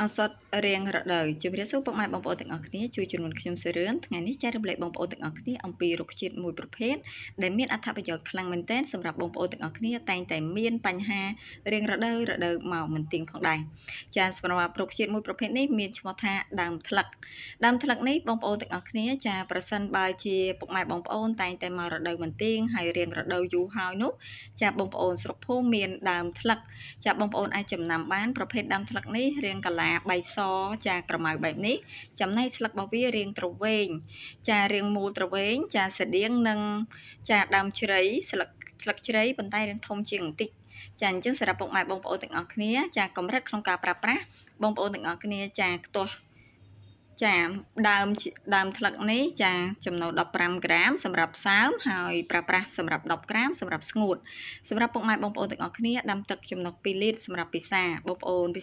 ឱសថរៀងរដូវជំរាបសួរពុកម៉ែបងប្អូនទាំងអស់គ្នាជួយជំនុំខ្ញុំសរឿនថ្ងៃនេះចែករំលែកបងប្អូនទាំងអស់គ្នាអំពីរុក្ខជាតិមួយប្រភេទដែលមានអត្ថប្រយោជន៍ខ្លាំងមែនទែនសម្រាប់បងប្អូនទាំងអស់គ្នាតែងតែមានបញ្ហារៀងរដូវមកមិនទៀងផងដែរចាសម្រាប់រុក្ខជាតិមួយប្រភេទនេះមានឈ្មោះថាដើមថ្លឹកនេះបងប្អូនទាំងអស់គ្នាចាប្រសិនបើជាពុកម៉ែបងប្អូនតែងតែមករដូវមិនទៀងហើយរៀងរដូវយូរហើយនោះចាបងប្អូនស្រុកភូមិមានដើមថ្លឹកចាបងប្អូនអាចចំណាំបានប្រភេទដើមថ្លឹកនេះរាងកាឡាបៃសចាក្រមៅបែបនេះចំណែកស្លឹករបស់វារាងទ្រវែងចារាងមូលទ្រវែងចាស្តៀងនឹងចាដើមជ្រៃស្លឹកជ្រៃប៉ុន្តែរាងធំជាងបន្តិចចាអញ្ចឹងសម្រាប់ពុកម៉ែបងប្អូនទាំងអស់គ្នាចាកម្រិតក្នុងការប្រើប្រាស់បងប្អូនទាំងអស់គ្នាចាខ្ទាស់ចាដើមថ្លឹកនេះចាចំណូល15ក្រាមសម្រាប់សើមហើយប្រើប្រាស់សម្រាប់10ក្រាមសម្រាប់ស្ងួតសម្រាប់ពុកម៉ែបងប្អូនទាំងអស់គ្នាដាំទឹកចំណុះ2លីត្រសម្រាប់ពិសាបងប្អូនពិសា